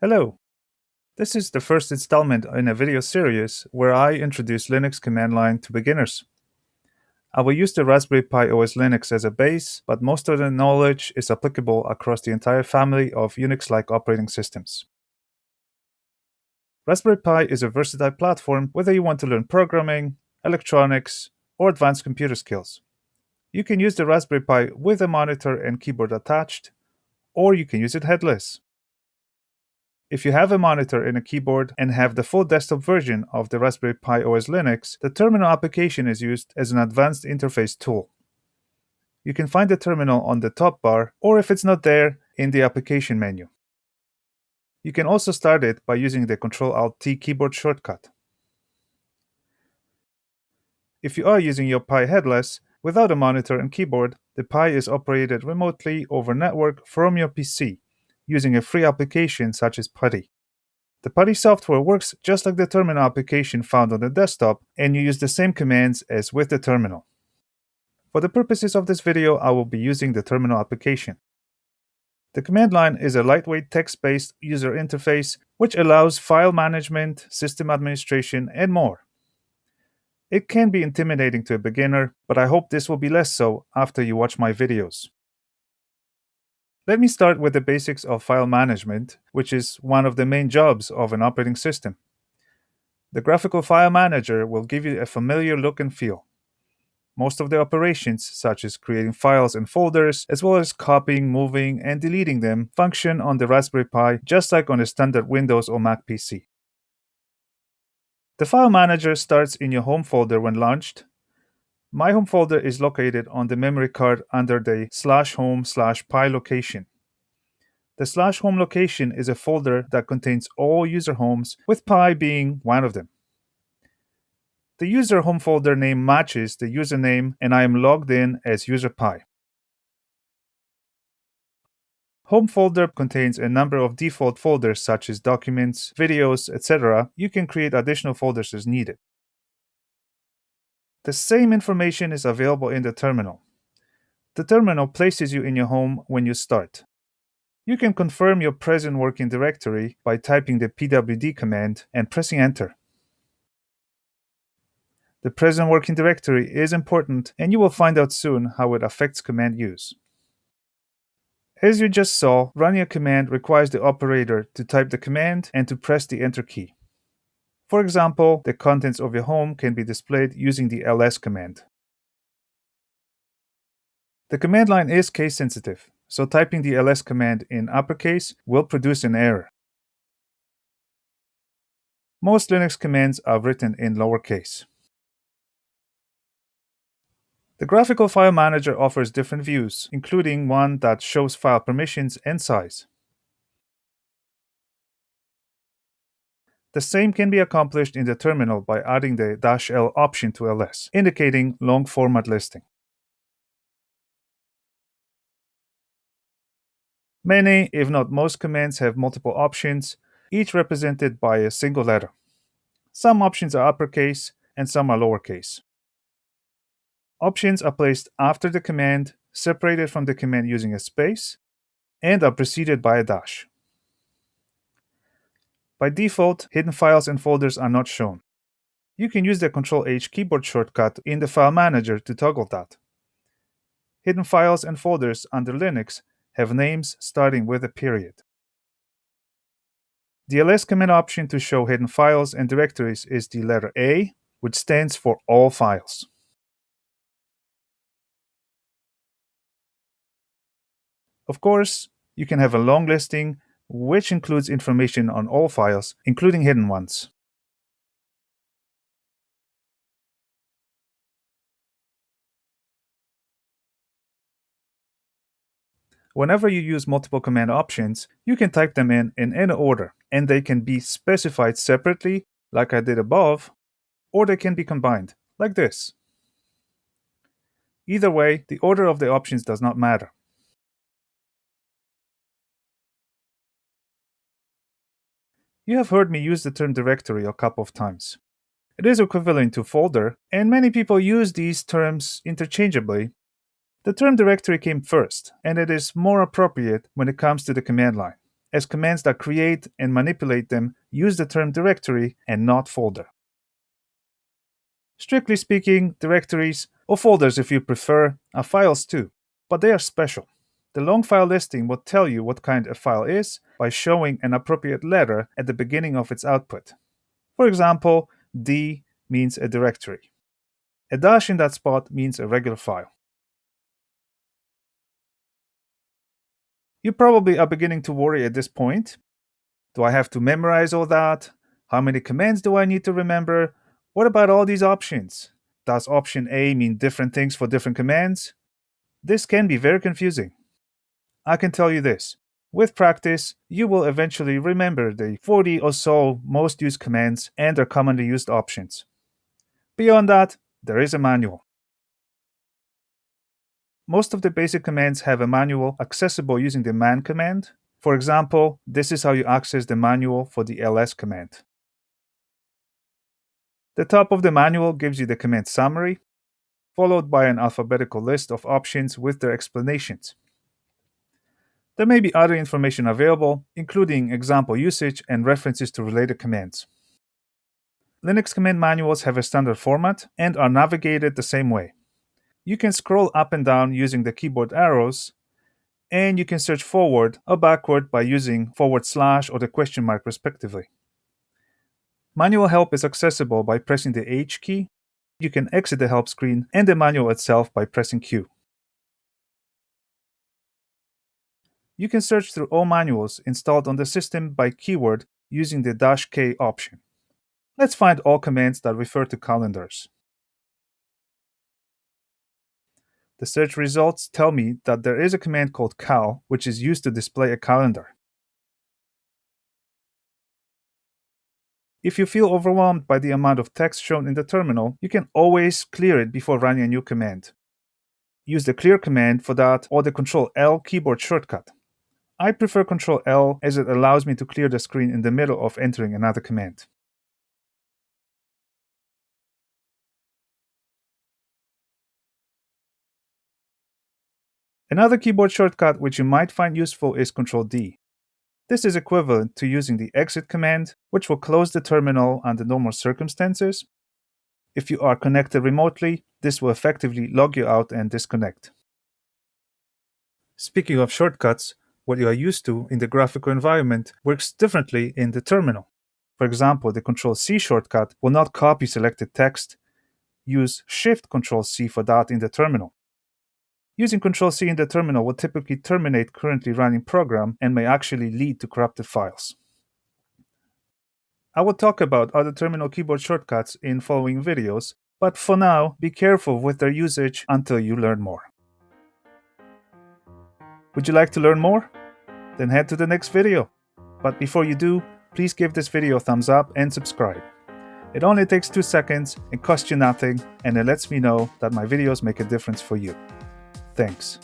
Hello, this is the first installment in a video series where I introduce Linux command line to beginners. I will use the Raspberry Pi OS Linux as a base, but most of the knowledge is applicable across the entire family of Unix-like operating systems. Raspberry Pi is a versatile platform whether you want to learn programming, electronics, or advanced computer skills. You can use the Raspberry Pi with a monitor and keyboard attached, or you can use it headless. If you have a monitor and a keyboard and have the full desktop version of the Raspberry Pi OS Linux, the terminal application is used as an advanced interface tool. You can find the terminal on the top bar, or if it's not there, in the application menu. You can also start it by using the Ctrl-Alt-T keyboard shortcut. If you are using your Pi headless, without a monitor and keyboard, the Pi is operated remotely over network from your PC, using a free application such as PuTTY. The PuTTY software works just like the terminal application found on the desktop, and you use the same commands as with the terminal. For the purposes of this video, I will be using the terminal application. The command line is a lightweight text-based user interface which allows file management, system administration, and more. It can be intimidating to a beginner, but I hope this will be less so after you watch my videos. Let me start with the basics of file management, which is one of the main jobs of an operating system. The graphical file manager will give you a familiar look and feel. Most of the operations, such as creating files and folders, as well as copying, moving, and deleting them, function on the Raspberry Pi just like on a standard Windows or Mac PC. The file manager starts in your home folder when launched. My home folder is located on the memory card under the /home/pi location. The /home location is a folder that contains all user homes, with Pi being one of them. The user home folder name matches the username, and I am logged in as user Pi. Home folder contains a number of default folders such as documents, videos, etc. You can create additional folders as needed. The same information is available in the terminal. The terminal places you in your home when you start. You can confirm your present working directory by typing the pwd command and pressing enter. The present working directory is important, and you will find out soon how it affects command use. As you just saw, running a command requires the operator to type the command and to press the enter key. For example, the contents of your home can be displayed using the ls command. The command line is case sensitive, so typing the ls command in uppercase will produce an error. Most Linux commands are written in lowercase. The graphical file manager offers different views, including one that shows file permissions and size. The same can be accomplished in the terminal by adding the -L option to ls, indicating long format listing. Many, if not most commands have multiple options, each represented by a single letter. Some options are uppercase and some are lowercase. Options are placed after the command, separated from the command using a space, and are preceded by a dash. By default, hidden files and folders are not shown. You can use the Ctrl-H keyboard shortcut in the file manager to toggle that. Hidden files and folders under Linux have names starting with a period. The ls command option to show hidden files and directories is the letter A, which stands for all files. Of course, you can have a long listing, which includes information on all files, including hidden ones. Whenever you use multiple command options, you can type them in any order, and they can be specified separately, like I did above, or they can be combined, like this. Either way, the order of the options does not matter. You have heard me use the term directory a couple of times. It is equivalent to folder, and many people use these terms interchangeably. The term directory came first, and it is more appropriate when it comes to the command line. as commands that create and manipulate them use the term directory and not folder. Strictly speaking, directories, or folders if you prefer, are files too, but they are special. The long file listing will tell you what kind a file is by showing an appropriate letter at the beginning of its output. For example, D means a directory. A dash in that spot means a regular file. You probably are beginning to worry at this point. Do I have to memorize all that? How many commands do I need to remember? What about all these options? Does option A mean different things for different commands? This can be very confusing. I can tell you this. With practice, you will eventually remember the 40 or so most used commands and their commonly used options. Beyond that, there is a manual. Most of the basic commands have a manual accessible using the man command. For example, this is how you access the manual for the ls command. The top of the manual gives you the command summary, followed by an alphabetical list of options with their explanations. There may be other information available, including example usage and references to related commands. Linux command manuals have a standard format and are navigated the same way. You can scroll up and down using the keyboard arrows, and you can search forward or backward by using / or the question mark respectively. Manual help is accessible by pressing the H key. You can exit the help screen and the manual itself by pressing Q. You can search through all manuals installed on the system by keyword using the -K option. Let's find all commands that refer to calendars. The search results tell me that there is a command called cal, which is used to display a calendar. If you feel overwhelmed by the amount of text shown in the terminal, you can always clear it before running a new command. Use the clear command for that or the Ctrl-L keyboard shortcut. I prefer Ctrl-L as it allows me to clear the screen in the middle of entering another command. Another keyboard shortcut which you might find useful is Ctrl-D. This is equivalent to using the exit command, which will close the terminal under normal circumstances. If you are connected remotely, this will effectively log you out and disconnect. Speaking of shortcuts, what you are used to in the graphical environment works differently in the terminal. For example, the Ctrl-C shortcut will not copy selected text. Use Shift-Ctrl-C for that in the terminal. Using Ctrl-C in the terminal will typically terminate currently running program and may actually lead to corrupted files. I will talk about other terminal keyboard shortcuts in following videos, but for now, be careful with their usage until you learn more. Would you like to learn more? Then head to the next video. But before you do, please give this video a thumbs up and subscribe. It only takes 2 seconds and costs you nothing, and it lets me know that my videos make a difference for you. Thanks.